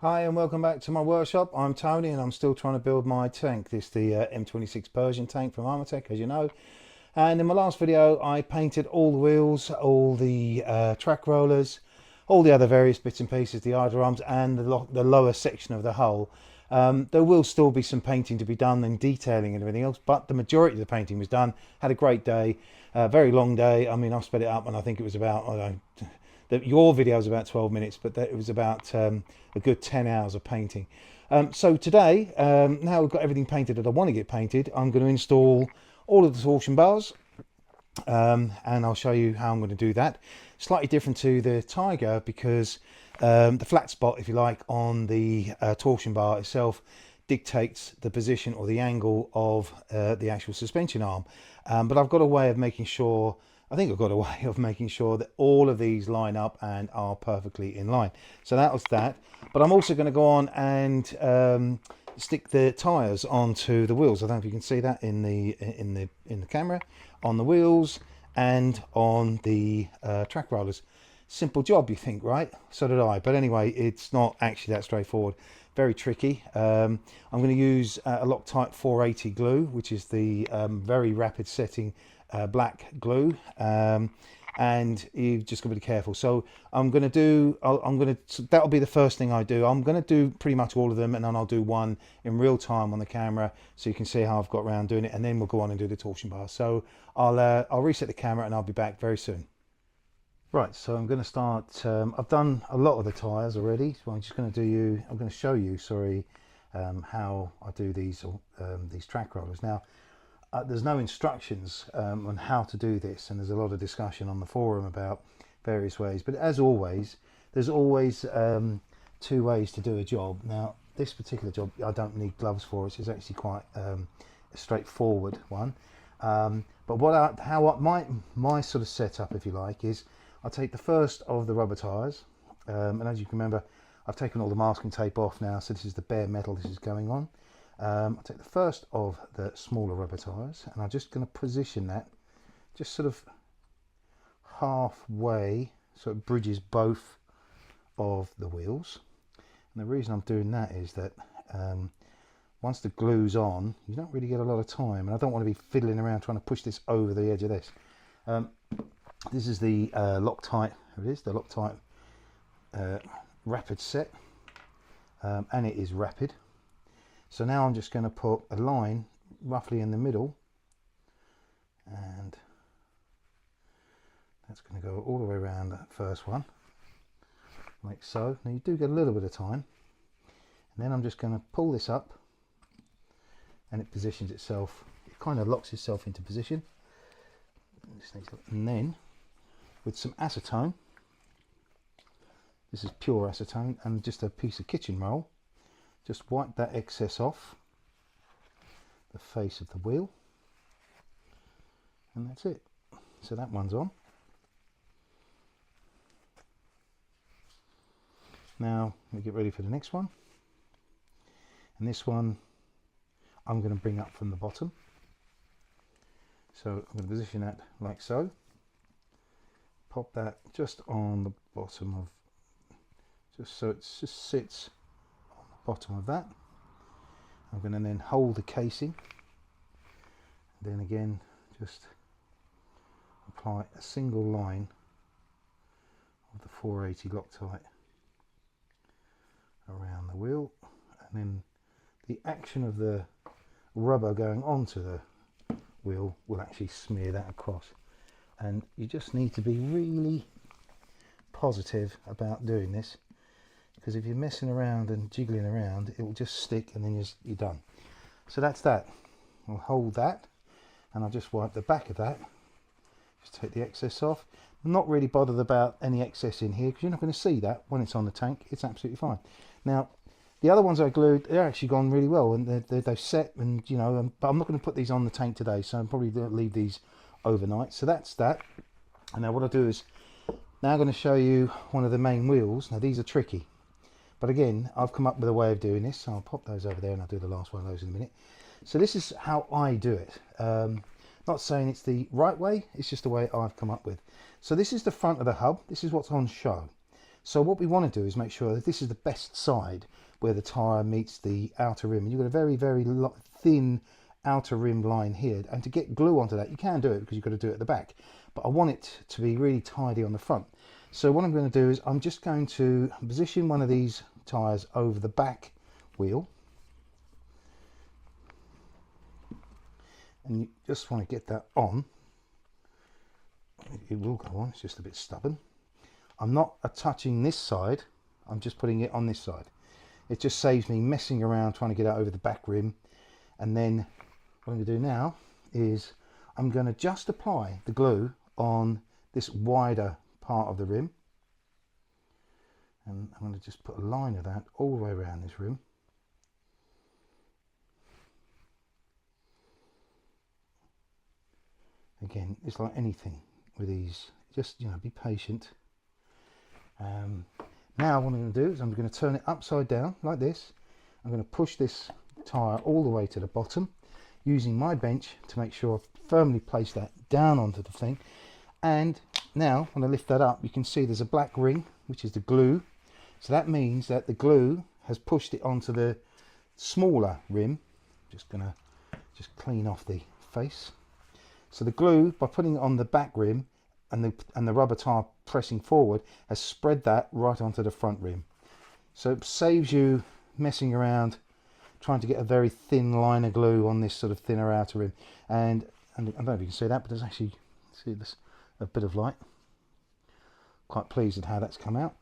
Hi and welcome back to my workshop. I'm Tony and I'm still trying to build my tank. This is the M26 Pershing tank from Armortek, as you know. And in my last video I painted all the wheels, all the track rollers, all the other various bits and pieces, the idler arms and the lower section of the hull. There will still be some painting to be done and detailing and everything else, but the majority of the painting was done. Had a great day, very long day. I mean, I've sped it up and I think it was about, I don't know, your video was about 12 minutes, but it was about a good 10 hours of painting. So today, now we've got everything painted that I want to get painted, I'm going to install all of the torsion bars, and I'll show you how I'm going to do that. Slightly different to the Tiger because the flat spot, if you like, on the torsion bar itself dictates the position or the angle of the actual suspension arm. But I've got a way of making sure, I think I've got a way of making sure that all of these line up and are perfectly in line. So that was that. But I'm also going to go on and stick the tyres onto the wheels. I don't know if you can see that in the camera, on the wheels and on the track rollers. Simple job, you think, right? So did I. But anyway, it's not actually that straightforward. Very tricky. I'm going to use a Loctite 480 glue, which is the very rapid setting black glue, and you've just got to be careful. So that'll be the first thing I do. I'm going to do pretty much all of them, and then I'll do one in real time on the camera so you can see how I've got around doing it, and then we'll go on and do the torsion bar. So I'll reset the camera and I'll be back very soon. Right, so I'm going to start. I've done a lot of the tyres already, so I'm just going to show you, sorry, how I do these track rollers. Now, there's no instructions on how to do this, and there's a lot of discussion on the forum about various ways. But as always, there's always two ways to do a job. Now, this particular job, I don't need gloves for. It's actually quite a straightforward one. But my sort of setup, if you like, is I take the first of the rubber tyres, and as you can remember, I've taken all the masking tape off now, so this is the bare metal this is going on. I'll take the first of the smaller rubber tyres, and I'm just going to position that just sort of halfway so it bridges both of the wheels. And the reason I'm doing that is that once the glue's on, you don't really get a lot of time, and I don't want to be fiddling around trying to push this over the edge of this. This is the Loctite, here it is, the Loctite rapid set, and it is rapid. So now I'm just going to put a line roughly in the middle, and that's going to go all the way around that first one, like so. Now you do get a little bit of time, and then I'm just going to pull this up, and it positions itself, it kind of locks itself into position. And then with some acetone, this is pure acetone, and just a piece of kitchen roll, just wipe that excess off the face of the wheel, and that's it. So that one's on. Now we get ready for the next one, and this one I'm going to bring up from the bottom. So I'm going to position that like so, pop that just on the bottom of, just so it just sits on the bottom of that. I'm going to then hold the casing, then again just apply a single line of the 480 Loctite around the wheel, and then the action of the rubber going onto the wheel will actually smear that across. And you just need to be really positive about doing this, because if you're messing around and jiggling around, it will just stick and then you're done. So that's that. I'll hold that, and I'll just wipe the back of that, just take the excess off. I'm not really bothered about any excess in here because you're not going to see that when it's on the tank. It's absolutely fine. Now the other ones I glued, they're actually gone really well, and they've set, and you know, but I'm not going to put these on the tank today, so I'm probably going to leave these overnight. So that's that. And now what I'll do is, now I'm going to show you one of the main wheels. Now these are tricky, but again, I've come up with a way of doing this, so I'll pop those over there and I'll do the last one of those in a minute. So this is how I do it. Not saying it's the right way, it's just the way I've come up with. So this is the front of the hub, this is what's on show. So what we want to do is make sure that this is the best side where the tyre meets the outer rim. And you've got a very, very thin outer rim line here. And to get glue onto that, you can do it because you've got to do it at the back. But I want it to be really tidy on the front. So what I'm going to do is I'm just going to position one of these tyres over the back wheel. And you just want to get that on. It will go on, it's just a bit stubborn. I'm not touching this side, I'm just putting it on this side. It just saves me messing around trying to get out over the back rim. And then what I'm going to do now is I'm going to just apply the glue on this wider part of the rim. And I'm going to just put a line of that all the way around this rim. Again, it's like anything with these, just, you know, be patient. Now what I'm going to do is I'm going to turn it upside down like this. I'm going to push this tyre all the way to the bottom using my bench to make sure I firmly place that down onto the thing. And now when I lift that up, you can see there's a black ring, which is the glue. So that means that the glue has pushed it onto the smaller rim. Just going to clean off the face. So the glue, by putting it on the back rim and the rubber tyre pressing forward, has spread that right onto the front rim. So it saves you messing around trying to get a very thin line of glue on this sort of thinner outer rim. And I don't know if you can see that, but there's actually, see this, a bit of light. Quite pleased with how that's come out.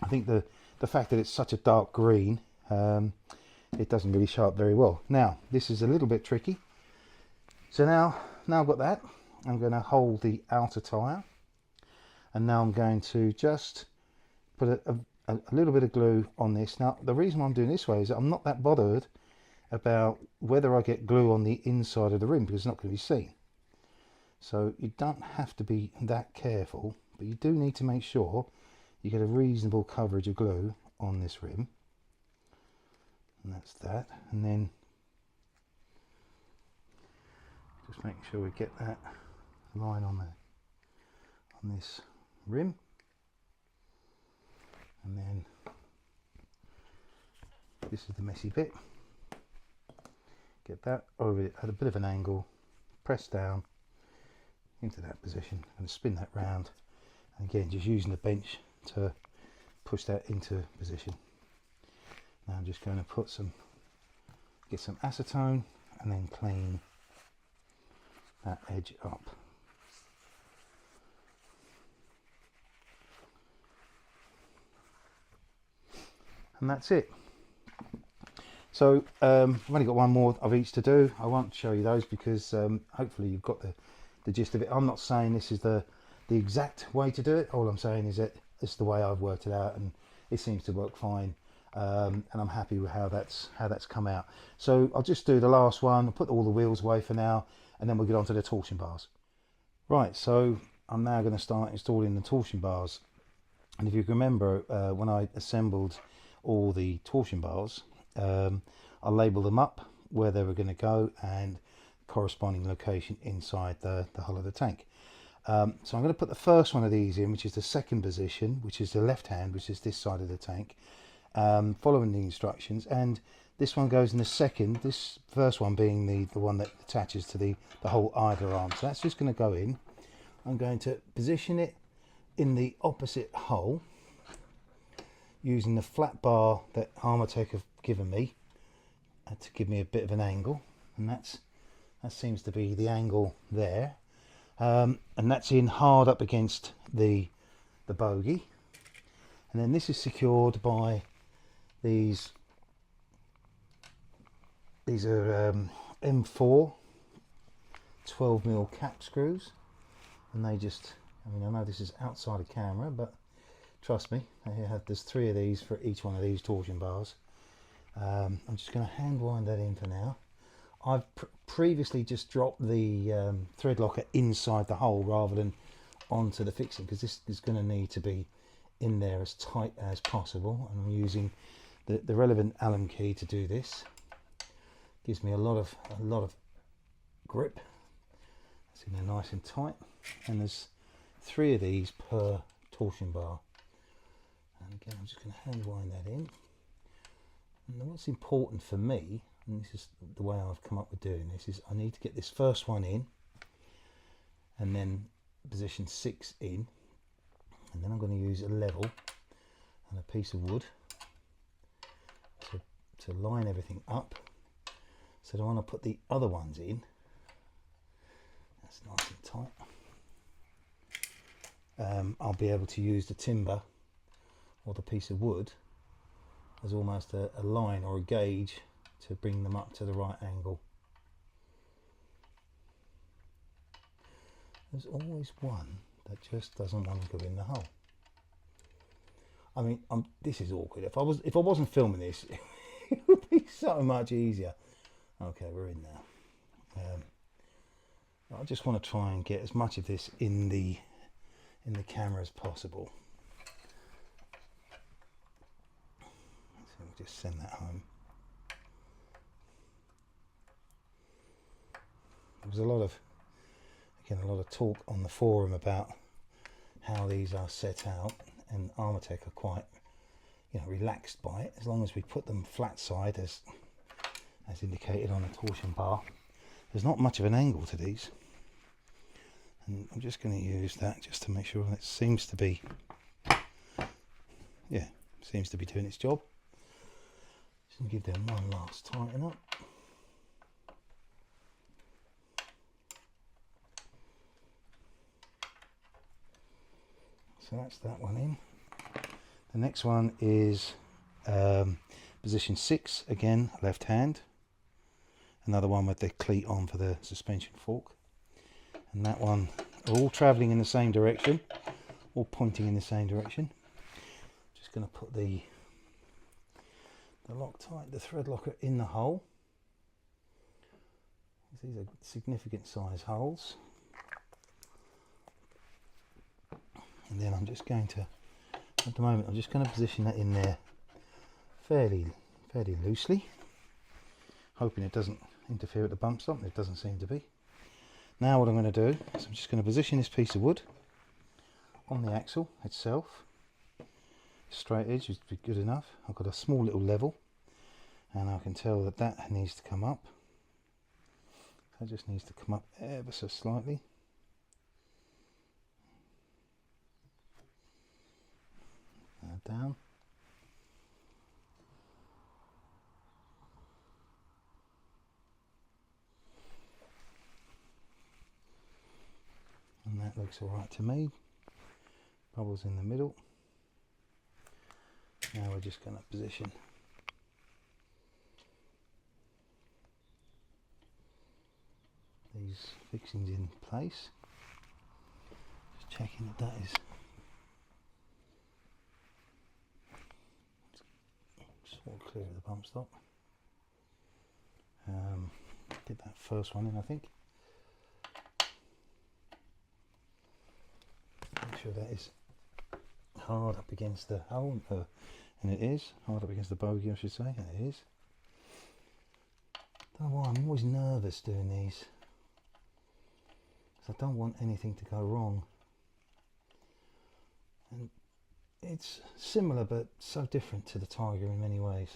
I think the fact that it's such a dark green, it doesn't really show up very well. Now, this is a little bit tricky. So now I've got that, I'm going to hold the outer tyre, and now I'm going to just put a little bit of glue on this. Now the reason why I'm doing this way is that I'm not that bothered about whether I get glue on the inside of the rim, because it's not going to be seen. So you don't have to be that careful, but you do need to make sure you get a reasonable coverage of glue on this rim. And that's that. And then just making sure we get that line on this rim, and then this is the messy bit. Get that over it at a bit of an angle, press down into that position, and spin that round. And again, just using the bench to push that into position. Now I'm just going to get some acetone and then clean that edge up. And that's it. So I've only got one more of each to do. I won't show you those because hopefully you've got the gist of it. I'm not saying this is the exact way to do it. All I'm saying is that it's the way I've worked it out, and it seems to work fine. And I'm happy with how that's come out. So I'll just do the last one. I'll put all the wheels away for now, and then we'll get on to the torsion bars. Right, so I'm now going to start installing the torsion bars. And if you can remember, when I assembled all the torsion bars, I labelled them up where they were going to go and corresponding location inside the hull of the tank. So I'm going to put the first one of these in, which is the second position, which is the left hand, which is this side of the tank, following the instructions. And this one goes in the second, this first one being the one that attaches to the whole idler arm. So that's just going to go in. I'm going to position it in the opposite hole using the flat bar that Armortek have given me to give me a bit of an angle, and that seems to be the angle there, and that's in hard up against the bogey. And then this is secured by these are M4 12mm cap screws, and they just, I mean, I know this is outside of camera, but trust me, there's 3 of these for each one of these torsion bars. I'm just going to hand wind that in for now. I've previously just dropped the thread locker inside the hole rather than onto the fixing, because this is going to need to be in there as tight as possible, and I'm using the relevant Allen key to do this. Gives me a lot of grip. It's in there nice and tight, and there's 3 of these per torsion bar. And again, I'm just going to hand wind that in. And what's important for me, and this is the way I've come up with doing this, is I need to get this first one in, and then position 6 in, and then I'm going to use a level and a piece of wood to line everything up, so that when I put the other ones in, that's nice and tight, I'll be able to use the timber or the piece of wood as almost a line or a gauge to bring them up to the right angle. There's always one that just doesn't want to go in the hole. I mean, this is awkward. If I wasn't filming this, it would be so much easier. Okay, we're in now. I just want to try and get as much of this in the camera as possible. So we'll just send that home. There was a lot of talk on the forum about how these are set out, and Armortek are quite, relaxed by it. As long as we put them flat side as indicated on a torsion bar, there's not much of an angle to these. And I'm just going to use that just to make sure it seems to be, seems to be doing its job. Just going to give them one last tighten up. So that's that one in. The next one is position 6, again left hand. Another one with the cleat on for the suspension fork. And that one are all travelling in the same direction, all pointing in the same direction. Just going to put the Loctite, the thread locker, in the hole. These are significant size holes. And then I'm just going to, at the moment, I'm just going to position that in there fairly loosely, hoping it doesn't interfere with the bump stop. It doesn't seem to be. Now what I'm going to do is I'm just going to position this piece of wood on the axle itself. Straight edge would be good enough. I've got a small little level, and I can tell that that needs to come up. That just needs to come up ever so slightly. Down. And that looks alright to me. Bubbles in the middle. Now we're just going to position these fixings in place. Just checking that is sort of clear of the bump stop. Get that first one in, I think. Make sure that is hard up against the hole, and it is hard up against the bogey, I should say, and it is. Don't know why I'm always nervous doing these, because I don't want anything to go wrong. And it's similar but so different to the Tiger in many ways.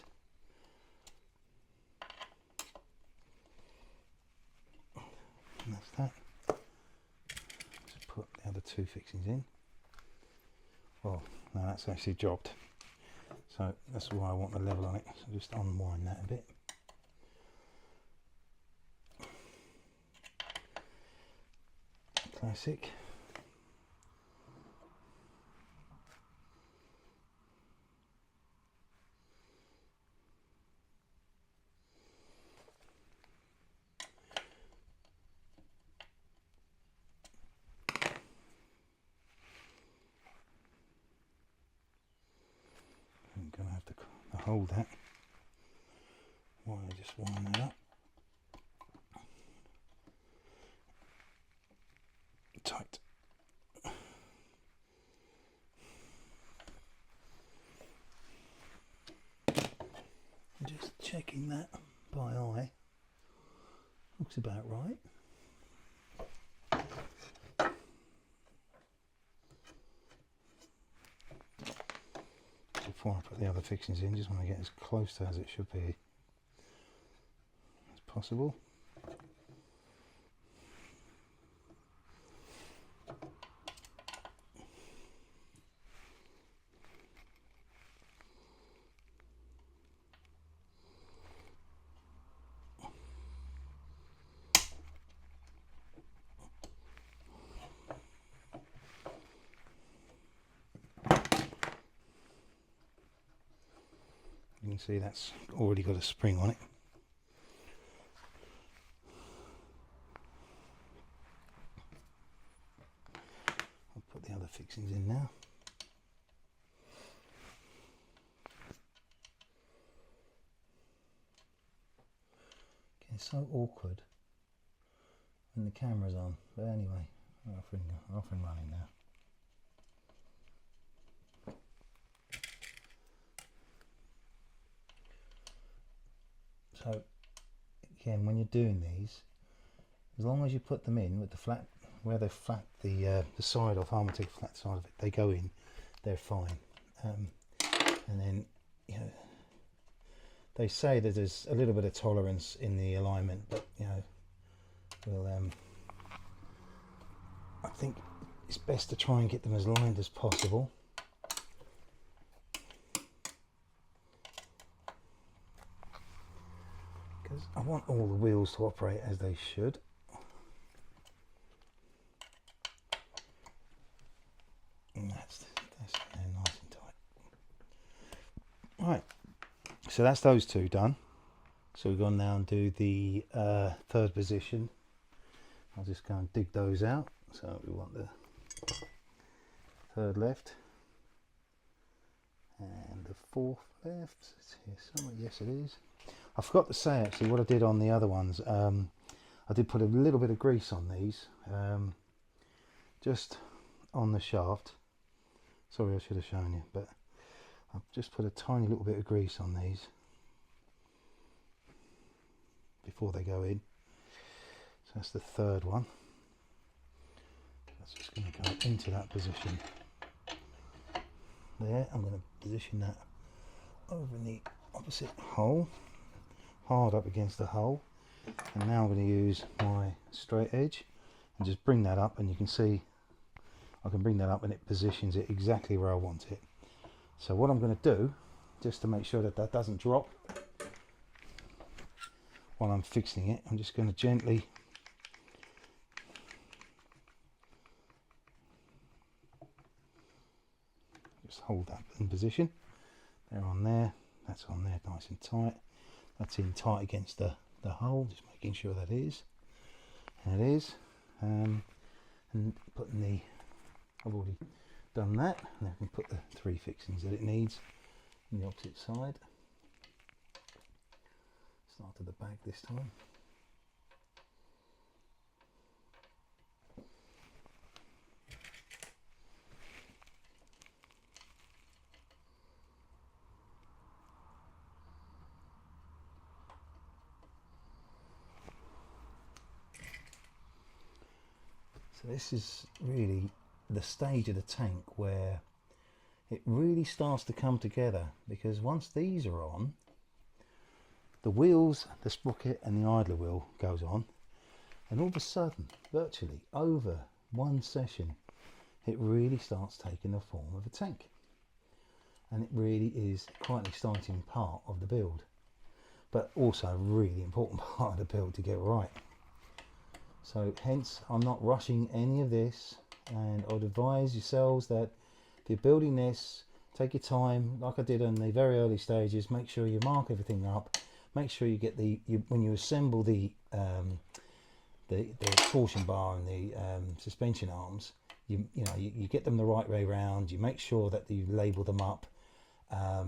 And that's that. Just put the other two fixings in. Well, no, that's actually jobbed. So that's why I want the level on it. So just unwind that a bit. Classic. I'm going to have to hold that while I just wind that up. Tight. Just checking that by eye. Looks about right. before I put the other fixings in, just want to get as close to as it should be as possible. You can see that's already got a spring on it. I'll put the other fixings in now. It's so awkward when the camera's on, but anyway, off and running now. So again, when you're doing these, as long as you put them in with the flat, where they're flat, the side of Armortek flat side of it, they go in, they're fine. And then, you know, they say that there's a little bit of tolerance in the alignment, but you know, we'll I think it's best to try and get them as lined as possible. Because I want all the wheels to operate as they should. And that's nice and tight. Right, so that's those two done. So we've gone now and do the third position. I'll just go and dig those out. So we want the third left and the fourth left. It's here somewhere. Yes, it is. I forgot to say actually what I did on the other ones. I did put a little bit of grease on these, just on the shaft. Sorry, I should have shown you, but I've just put a tiny little bit of grease on these before they go in. So that's the third one. That's just going to go into that position there. I'm going to position that over in the opposite hole, hard up against the hole, and now I'm going to use my straight edge and just bring that up, and you can see I can bring that up and it positions it exactly where I want it. So what I'm going to do, just to make sure that that doesn't drop while I'm fixing it, I'm just going to gently just hold that in position. They're on there, that's on there nice and tight. That's in tight against the hole, just making sure that is. And it is. And putting the, I've already done that. Now I can put the three fixings that it needs on the opposite side. Start at the back this time. So this is really the stage of the tank where it really starts to come together, because once these are on, the wheels, the sprocket and the idler wheel goes on, and all of a sudden, virtually over one session, it really starts taking the form of a tank. And it really is quite an exciting part of the build, but also a really important part of the build to get right. So hence I'm not rushing any of this, and I'd advise yourselves that if you're building this, take your time like I did in the very early stages. Make sure you mark everything up, make sure you get when you assemble the torsion bar and the suspension arms, you get them the right way round. You make sure that you label them up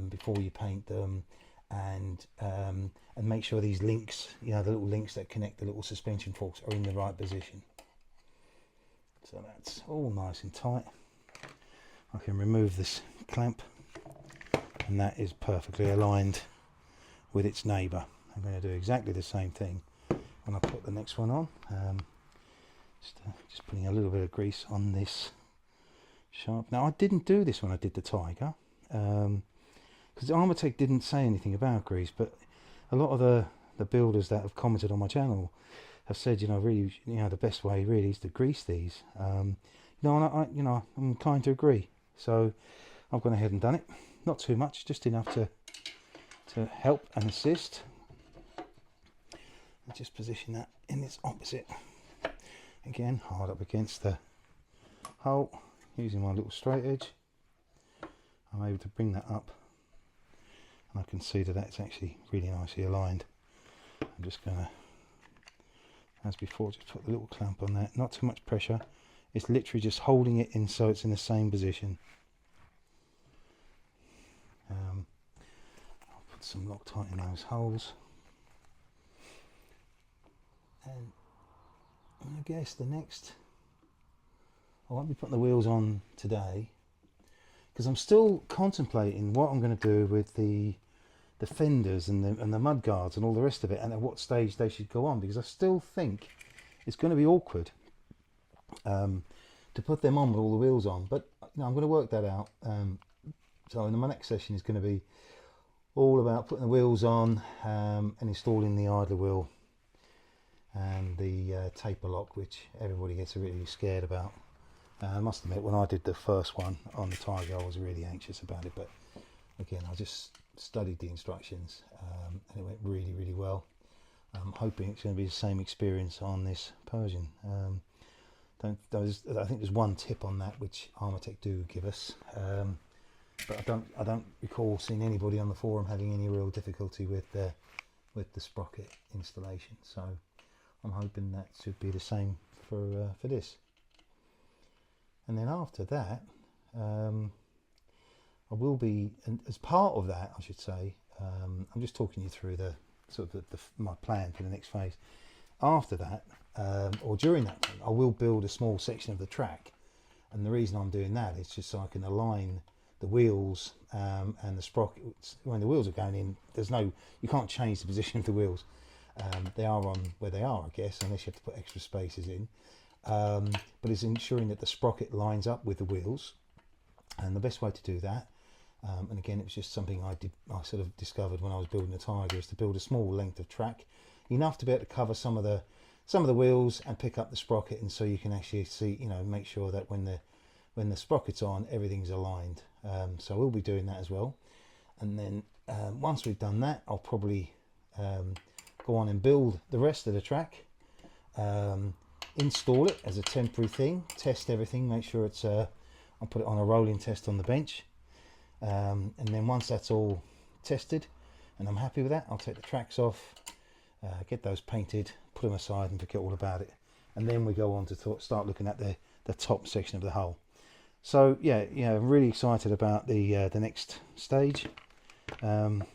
before you paint them, and make sure these links, the little links that connect the little suspension forks, are in the right position. So that's all nice and tight. I can remove this clamp, and that is perfectly aligned with its neighbour. I'm going to do exactly the same thing when I put the next one on. Just putting a little bit of grease on this shaft. Now I didn't do this when I did the Tiger. because Armortek didn't say anything about grease, but a lot of the builders that have commented on my channel have said, you know, really, you know, the best way really is to grease these. You know, and you know, I'm inclined to agree. So I've gone ahead and done it. Not too much, just enough to help and assist. I'll just position that in its opposite. Again, hard up against the hole, using my little straight edge. I'm able to bring that up, and I can see that that's actually really nicely aligned. I'm just going to, as before, just put the little clamp on that. Not too much pressure. It's literally just holding it in so it's in the same position. I'll put some Loctite in those holes. And I guess the next, I won't be putting the wheels on today because I'm still contemplating what I'm going to do with the fenders and the mud guards and all the rest of it, and at what stage they should go on, because I still think it's going to be awkward to put them on with all the wheels on. But you know, I'm going to work that out. So in my next session is going to be all about putting the wheels on and installing the idler wheel and the taper lock, which everybody gets really scared about. I must admit, when I did the first one on the Tiger, I was really anxious about it, but again, I just studied the instructions and it went really, really well. I'm hoping it's going to be the same experience on this Pershing. I think there's one tip on that which Armortek do give us, but I don't recall seeing anybody on the forum having any real difficulty with the sprocket installation. So I'm hoping that should be the same for this. And then after that, I will be, and as part of that, I should say, I'm just talking you through the sort of my plan for the next phase. After that, or during that time, I will build a small section of the track, and the reason I'm doing that is just so I can align the wheels and the sprockets. When the wheels are going in, you can't change the position of the wheels. They are on where they are, I guess, unless you have to put extra spaces in. But it's ensuring that the sprocket lines up with the wheels, and the best way to do that, and again, it was just something I sort of discovered when I was building the Tiger, is to build a small length of track, enough to be able to cover some of the wheels and pick up the sprocket, and so you can actually see, you know, make sure that when the sprocket's on, everything's aligned. So we'll be doing that as well. And then once we've done that, I'll probably go on and build the rest of the track, install it as a temporary thing, test everything, make sure it's I'll put it on a rolling test on the bench, and then once that's all tested and I'm happy with that, I'll take the tracks off, get those painted, put them aside and forget all about it, and then we go on to start looking at the top section of the hull. So yeah, I'm really excited about the next stage, and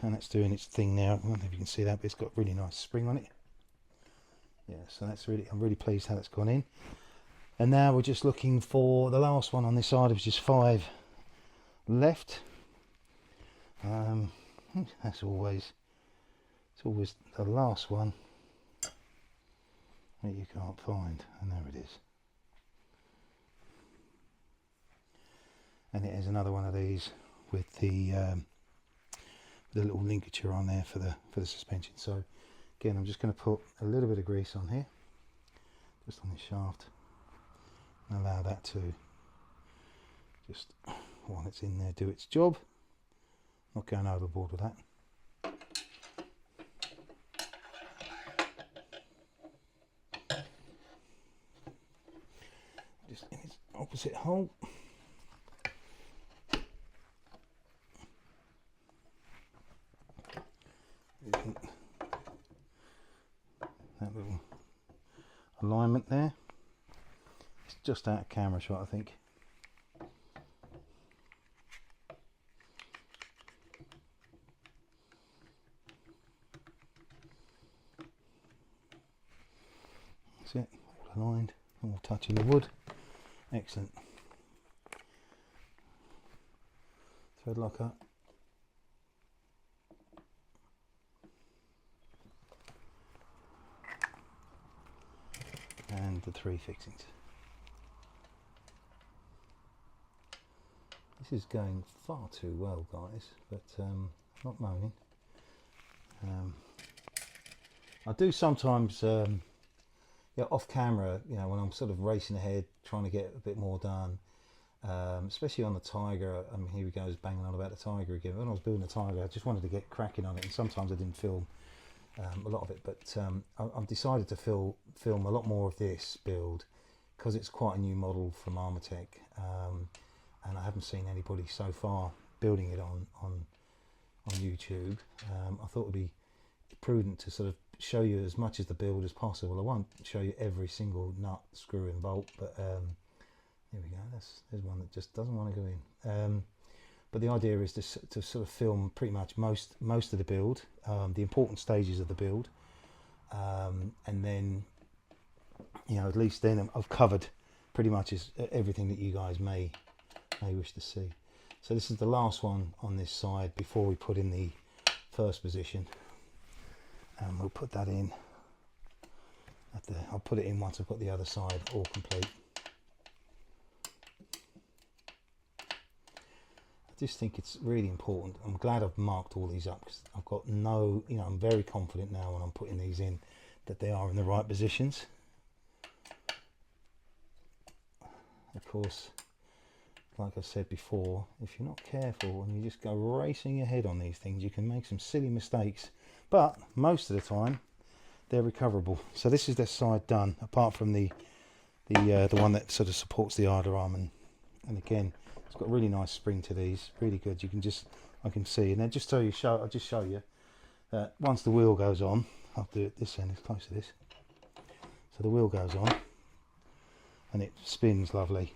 that's doing its thing now. I don't know if you can see that, but it's got a really nice spring on it. Yeah, so that's I'm really pleased how that's gone in. And now we're just looking for the last one on this side, which is 5 left. It's always the last one that you can't find, and there it is. And it is another one of these with the little ligature on there for the suspension. So again, I'm just going to put a little bit of grease on here, just on this shaft, and allow that to just, while it's in there, do its job. Not going overboard with that. Just in its opposite hole. That little alignment there. It's just out of camera shot, I think. That's it, all aligned, all touching the wood. Excellent. Thread locker. And the 3 fixings. This is going far too well, guys, but not moaning. I do sometimes, yeah, off camera, you know, when I'm sort of racing ahead, trying to get a bit more done, especially on the Tiger. I mean, here we go, banging on about the Tiger again. When I was building the Tiger, I just wanted to get cracking on it, and sometimes I didn't film a lot of it, but I've decided to film a lot more of this build because it's quite a new model from Armortek, and I haven't seen anybody so far building it on YouTube. I thought it would be prudent to sort of show you as much as the build as possible. I won't show you every single nut, screw and bolt, but here we go. There's one that just doesn't want to go in. But the idea is to sort of film pretty much most of the build, the important stages of the build, and then, you know, at least then I've covered pretty much everything that you guys may wish to see. So this is the last one on this side before we put in the first position, and we'll put that in I'll put it in once I've got the other side all complete. I just think it's really important. I'm glad I've marked all these up because I've got no, you know, I'm very confident now when I'm putting these in that they are in the right positions. Of course, like I said before, if you're not careful and you just go racing ahead on these things, you can make some silly mistakes, but most of the time they're recoverable. So this is this side done, apart from the one that sort of supports the idler arm, and again, it's got a really nice spring to these, really good. You can just, I can see, and then just I'll just show you that once the wheel goes on, I'll do it this end, it's close to this. So the wheel goes on and it spins lovely.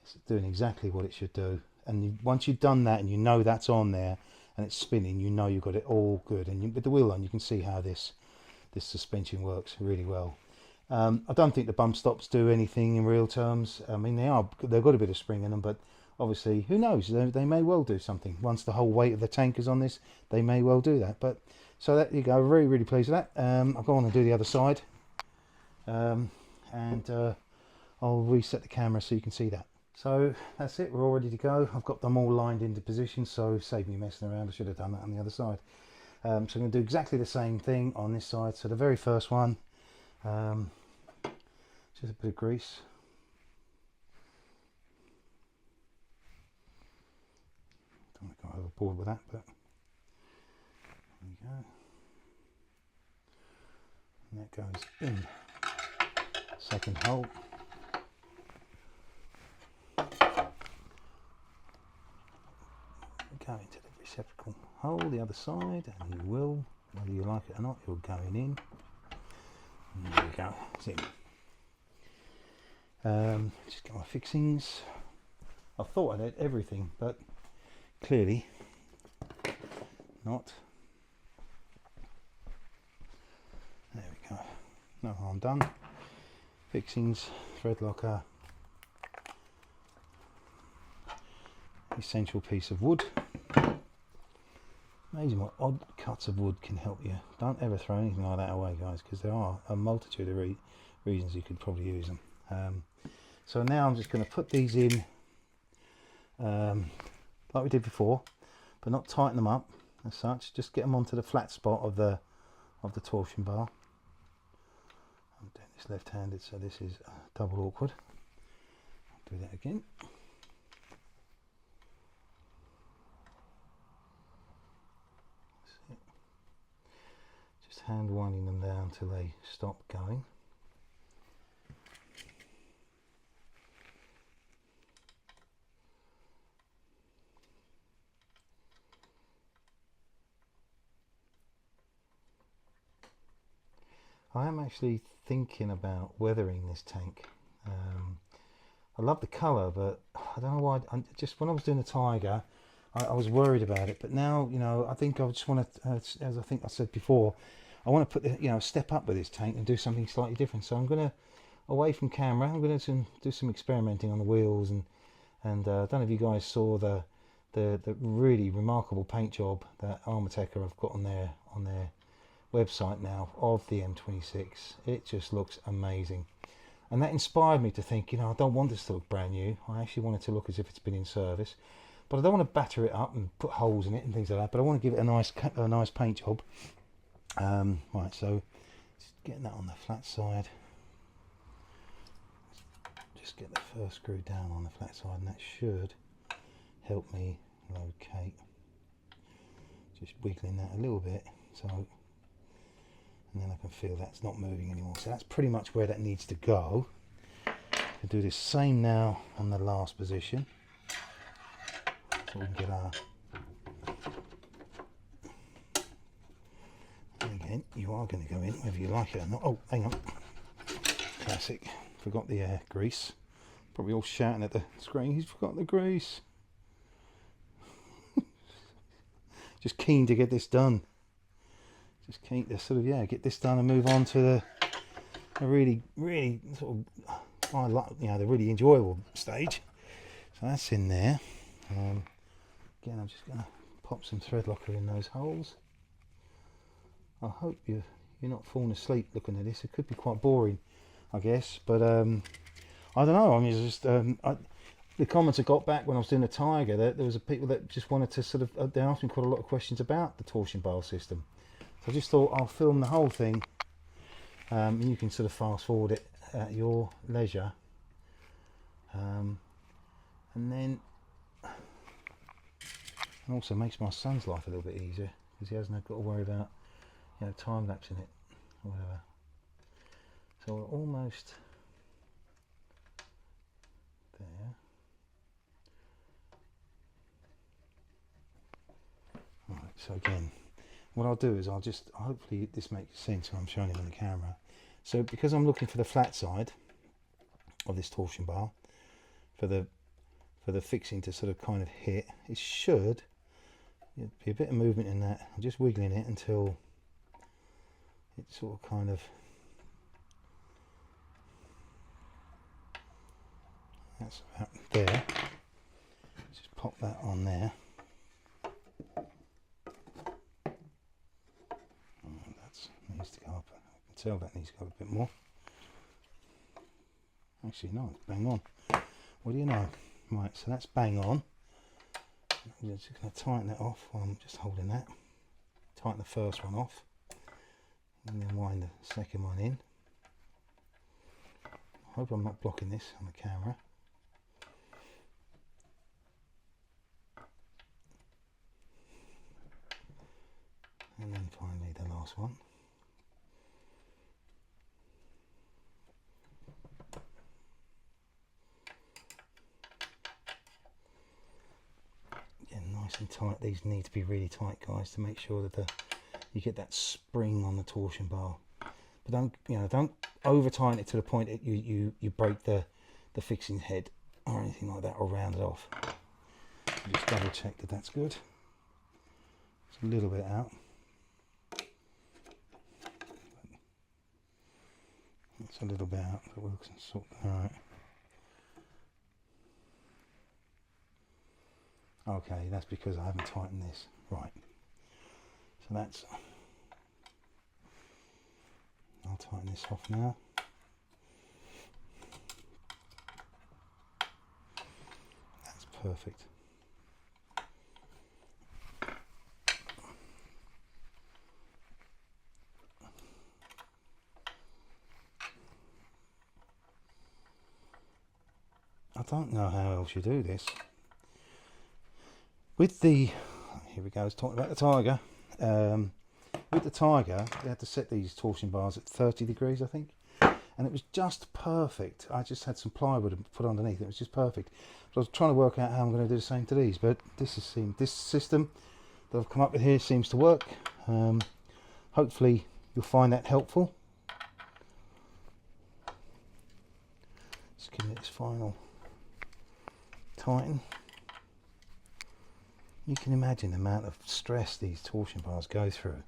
It's doing exactly what it should do. And once you've done that and you know that's on there and it's spinning, you know you've got it all good. And with the wheel on, you can see how this suspension works really well. I don't think the bump stops do anything in real terms. I mean, they've got a bit of spring in them, but obviously, who knows? They may well do something. Once the whole weight of the tank is on this, they may well do that. But so there you go. Really, really pleased with that. I'll go on and do the other side, and I'll reset the camera so you can see that. So that's it. We're all ready to go. I've got them all lined into position, so save me messing around. I should have done that on the other side. So I'm going to do exactly the same thing on this side. So the very first one. Just a bit of grease. Don't want to go overboard with that, but there we go. And that goes in second hole. Go into the receptacle hole, the other side, and you will, whether you like it or not, you're going in. And there we go, it's in. Just get my fixings. I thought I had everything, but clearly not. There we go. No harm done. Fixings, thread locker, essential piece of wood. Amazing what odd cuts of wood can help you. Don't ever throw anything like that away, guys, because there are a multitude of reasons you could probably use them. So now I'm just going to put these in like we did before, but not tighten them up as such. Just get them onto the flat spot of the torsion bar. I'm doing this left-handed, so this is double awkward. I'll do that again. Just hand winding them down till they stop going. I am actually thinking about weathering this tank. I love the colour, but I don't know why. Just when I was doing the Tiger, I was worried about it. But now, you know, I think I just want to, as I think I said before, I want to put, step up with this tank and do something slightly different. So I'm going to, away from camera, I'm going to do some experimenting on the wheels, and I don't know if you guys saw the really remarkable paint job that Armortek have got on their website now of the M26. It just looks amazing. And that inspired me to think, you know, I don't want this to look brand new. I actually want it to look as if it's been in service. But I don't want to batter it up and put holes in it and things like that. But I want to give it a nice paint job. Right, so just getting that on the flat side. Just get the first screw down on the flat side, and that should help me locate. Just wiggling that a little bit, so, and then I can feel that's not moving anymore. So that's pretty much where that needs to go. I'll do the same now on the last position. So we can get our, and again, you are going to go in whether you like it or not. Oh, hang on, classic, forgot the grease. Probably all shouting at the screen, he's forgotten the grease. Just keen to get this done. Just keen to sort of, yeah, get this done and move on to the really sort of, I like, you know, the really enjoyable stage. So that's in there. Again, I'm just going to pop some thread locker in those holes. I hope you're not falling asleep looking at this. It could be quite boring, I guess, but I don't know. I mean, it's just the comments I got back when I was doing the Tiger, there was people that just wanted to sort of, they asked me quite a lot of questions about the torsion bar system. So I just thought I'll film the whole thing, and you can sort of fast forward it at your leisure. And then it also makes my son's life a little bit easier, because he hasn't got to worry about, you know, time lapsing it or whatever. So we're almost there. Right, so again, what I'll do is I'll just, hopefully this makes sense when I'm showing it on the camera. So because I'm looking for the flat side of this torsion bar, for the fixing to sort of kind of hit, it should be a bit of movement in that. I'm just wiggling it until it sort of kind of, that's about there. Just pop that on there. Needs to go up. I can tell that needs to go up a bit more. Actually, no, it's bang on. What do you know? Right, so that's bang on. I'm just going to tighten that off while I'm just holding that. Tighten the first one off, and then wind the second one in. I hope I'm not blocking this on the camera. And then finally the last one. Nice and tight. These need to be really tight, guys, to make sure that you get that spring on the torsion bar. But don't over tighten it to the point that you break the fixing head or anything like that, or round it off. Just double check that that's good. It's a little bit out. It's a little bit out, but we'll sort that out. Okay, that's because I haven't tightened this. Right. So that's, I'll tighten this off now. That's perfect. I don't know how else you do this. With the, here we go, I was talking about the Tiger. With the Tiger, they had to set these torsion bars at 30 degrees, I think. And it was just perfect. I just had some plywood put underneath. It was just perfect. So I was trying to work out how I'm going to do the same to these. But this system that I've come up with here seems to work. Hopefully you'll find that helpful. Just give it this final tighten. You can imagine the amount of stress these torsion bars go through,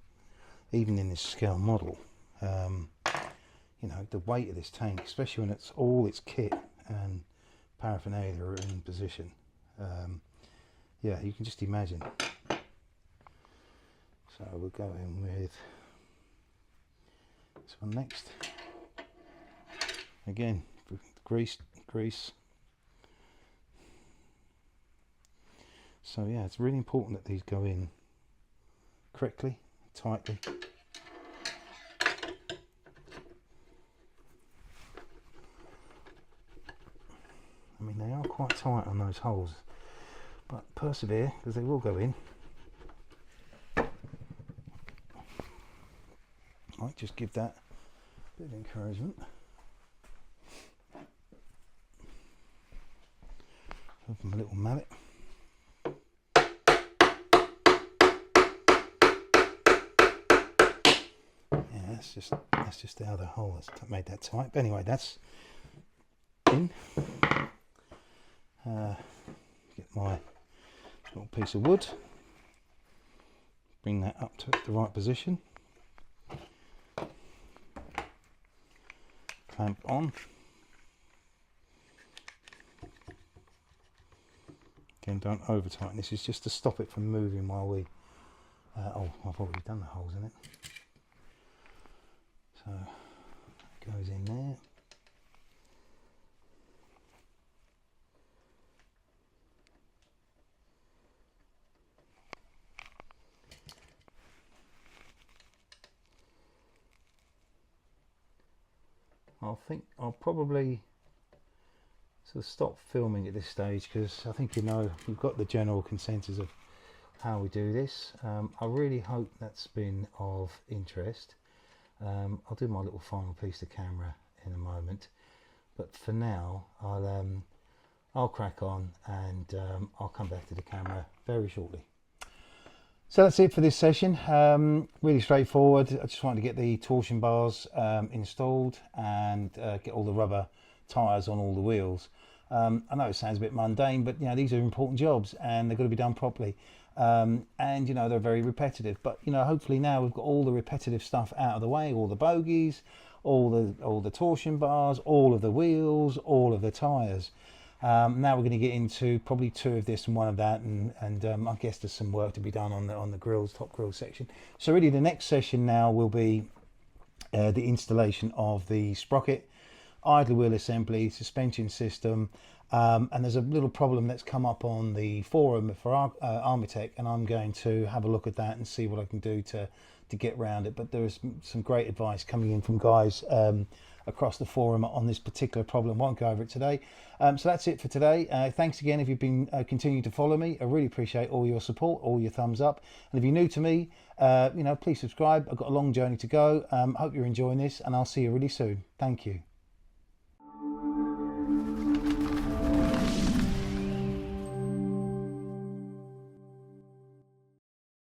even in this scale model. You know, the weight of this tank, especially when it's all its kit and paraphernalia are in position. Yeah, you can just imagine. So we'll go in with this one next. Again, grease. So yeah, it's really important that these go in correctly, tightly. I mean, they are quite tight on those holes, but persevere because they will go in. Might just give that a bit of encouragement. Open my little mallet. Yeah, that's just the other hole that's made that tight. But anyway, that's in. Get my little piece of wood. Bring that up to the right position. Clamp on. Again, don't over tighten. This is just to stop it from moving while we. Oh, I've already done the holes in it. So it goes in there. I think I'll probably sort of stop filming at this stage because I think you've got the general consensus of how we do this. I really hope that's been of interest. I'll do my little final piece to camera in a moment, but for now I'll crack on and I'll come back to the camera very shortly. So that's it for this session. Really straightforward. I just wanted to get the torsion bars installed and get all the rubber tyres on all the wheels. I know it sounds a bit mundane, but these are important jobs and they've got to be done properly. And they're very repetitive. But hopefully now we've got all the repetitive stuff out of the way, all the bogies, all the torsion bars, all of the wheels, all of the tyres. Now we're going to get into probably 2 of this and 1 of that, and I guess there's some work to be done on the grills, top grill section. So really the next session now will be the installation of the sprocket, idler wheel assembly, suspension system, and there's a little problem that's come up on the forum for Armortek, and I'm going to have a look at that and see what I can do to get around it. But there is some great advice coming in from guys across the forum on this particular problem. Won't go over it today. So that's it for today. Thanks again if you've been continuing to follow me. I really appreciate all your support, all your thumbs up. And if you're new to me, please subscribe. I've got a long journey to go. Hope you're enjoying this, and I'll see you really soon. Thank you.